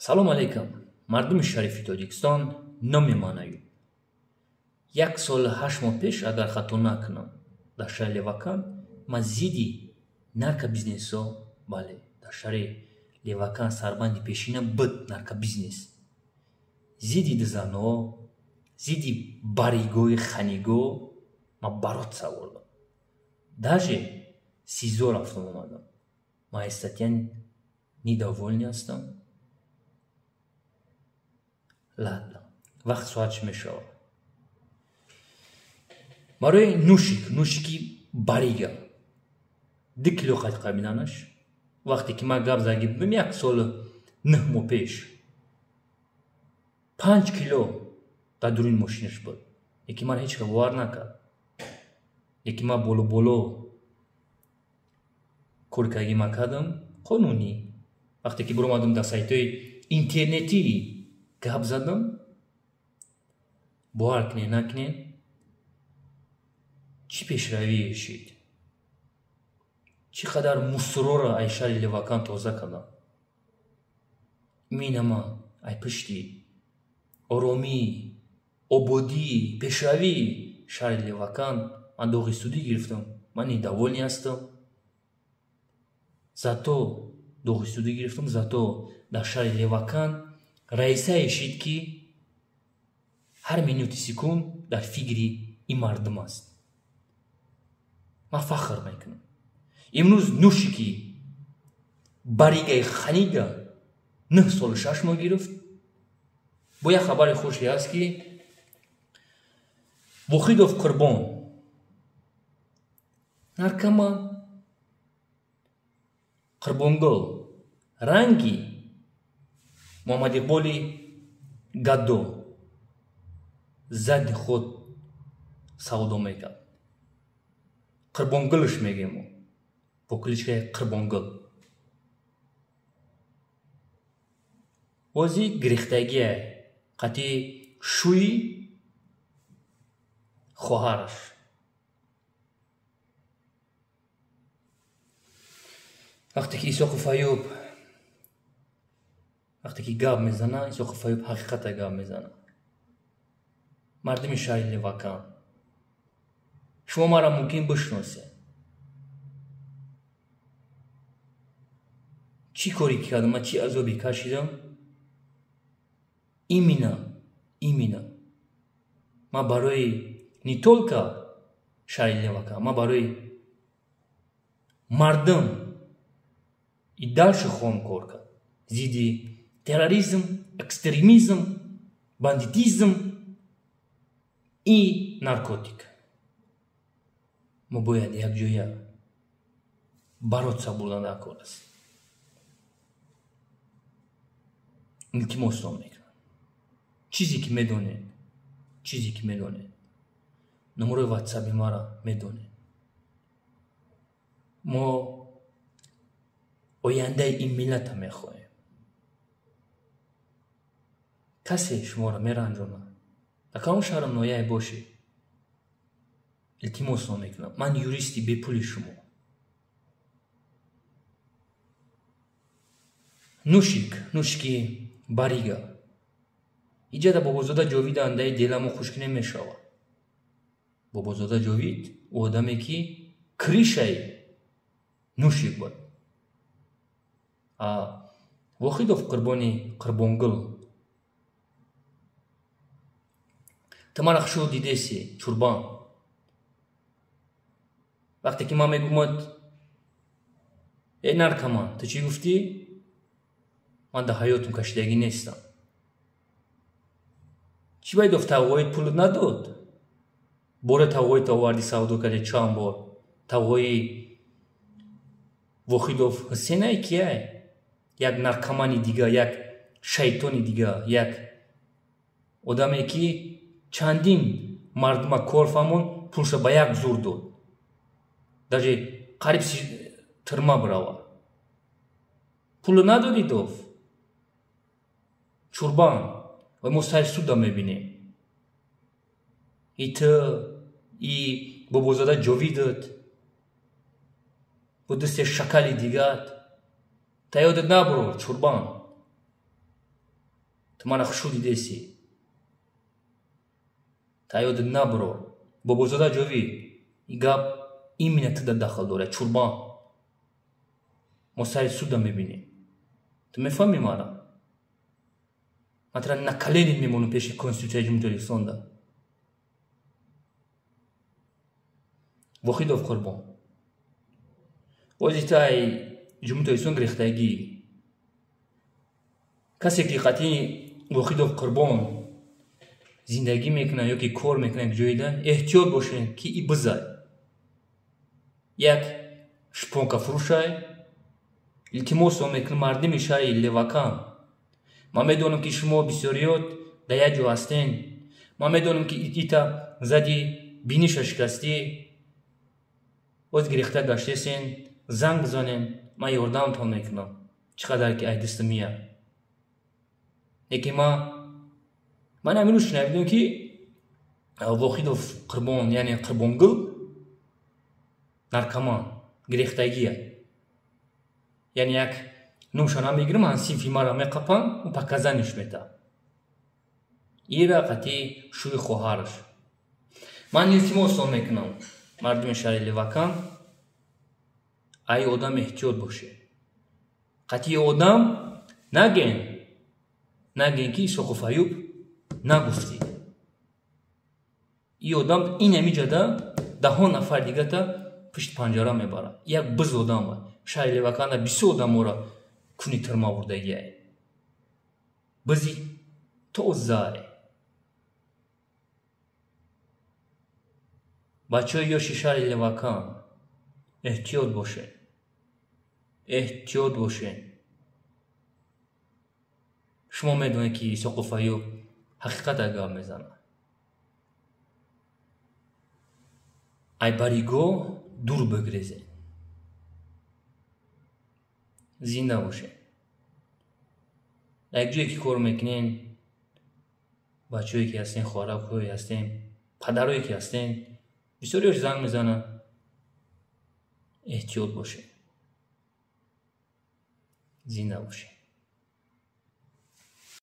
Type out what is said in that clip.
سلام علیکم مردم شریف تاجیکستان نمیمانید. 1 سال 8 ماه پیش اگر خطا نکنم در شهر لیوکان مزیدی نرکا بیزنس ها بله در شهر لیوکان سربندی پیشینه بود نرکا بیزنس زیدی دزانو زیدی باریگوی خانیگو ما برات سوردم даже سیزو رفتم اومدم ما استاتین недовольный هستم. ладно وقت ساعتش میشود برای نوشیکی باریگا 2 کیلو خط قبیلانش وقتی که ما گاب زدیم بیم 1 سال 9 ماه پیش 5 کیلو در دورین ماشینش بود. یکی من هیچ که وار نکرد. یکی ما بولو کورکاگی ما کردم قانونی. وقتی که برو مادم در سایتای اینترنتی گاب زدم باور کنین نکنین چی پیشروی شید چقدر مصرور ای شهر لیوکان توزه کردم مینما ای پشتی آرامی آبادی پیشروی شهر لیوکان من دوغی سودی گرفتم من недовольный هستم зато دوغی سودی گرفتم зато در شهر لیوکان رئیسه شید که هر منوت سکون در فکری این مردم است. من فخر میکنم امروز نوشیکی باریگای خانیگا 9 سال 6 ماه گرفت. با یک خبر خوشی است که وخیدوف قربان نرکمان قربانگل رنگی محمد اقبالی گدو زد خود سودا میکرد. قربانگلش میگیم با کلیچه قربانگل وزی گریختگیه قطعی شوی خواهرش وقتی که ایساق فایوب وقتی که گاب میزنه ایساق فایوب حقیقت گاب میزنه. مردم شهر لیوکان شما ما را ممکن بشناسید چی کاری کردم من چی عذابی کشیدم ایمینا ما برای نیتولکا شهر لیوکان ما برای مردم ای دالش خون کار کرد زیدی تروریسم اکستریمیزم бандитизм і наркотик. Ми باید یک جایی боротися بودن نکنست. التماس میکنم. چیزی که میدونید. نمره واتساپ ما را میدونید. ما آینده این ملت میخواهیم. کسی شما را میرنجونه. اکام شهرم نویای باشه التماس میکنم من یوریستی به پول شما نوشکی باریگا اینجا در بابازاده جاوید انده دلمو خشک نمیشود. بابازاده جاوید او آدمی که کریشای نوشیک بود. وخیدوف قربانی قربانگل تمام خشود دیدسی چربان وقتی که ما میگومد ای نرکمان تو چی گفتی؟ من در حیاتم کشیدگی نیستم. چی باید گفت تاوایت پول نداد؟ باره تاوایت آوردی سودو کردی چند بار تاوایی وخیدوف حسینه کیه؟ یک نرکمانی دیگه یک شیطانی دیگه یک آدمی که چندین مردم کورفامون پولش با یک زور داد. даже قریب ترما براوه. پول ندادی دوف. چربان و مستحیل سودا میبینیم. ای بابازاده جاویدت با دست شکلی دیگت تا یادت نبرو چربان تو منو خوشو دیدیسی تا یاد نبرو بابازاده جوی ای گپ این مینت در داخل داره چوربان ما سر سودا میبینیم تو میفهمی مرا مثلا نکلینی میمونم پیش کنستیتوسیون جمهوری اسلامی وحید قربان وظیفه جمهوری اسلامی گرفتگی کسی که قطعی وحید قربان زندگی میکنه یا که کار میکنه جایده احتیاط باشین که ای بزای یک شپونکا فروشای التماس میکنم مردم شهر لواکان من میدونم که شما بسیاریات در یک جا هستین من میدونم که ایتا زدی بینیش شکستی باز گرفته گشتیسین زنگ بزنین من یاردمتون میکنم چقدر که ای دست میاد لیکن من همینو شنیدم که وحید قربان یعنی قربانگل نرکمان گرفتگیه یعنی یک نوشانه میگیرم انسی فیلم را میقپن و پکزنش میده این را قطعی شوی خواهرش من التماس میکنم مردم شهر لواکان ای آدم احتیاط باشه قطعی آدم نگین که یوسف ایوب نگفتی این آدم این همیجده 10 نفر دیگه تا پشت پنجره میبره یک بز آدم شهر لواکان 20 آدم را کنی ترما بردگیه بزی تو زای بچه های یاشی شهر لواکان احتیاط باشه شما میدونه که یوسف ایوب حقیقت اگه میزنه ای بریگو دور بگریزه زنده باشه یک جایی که کار میکنین بچه‌هایی که هستین خواهرایی هستین پدرایی که هستین بسیاریش زنگ میزنه احتیاط باشه زنده باشه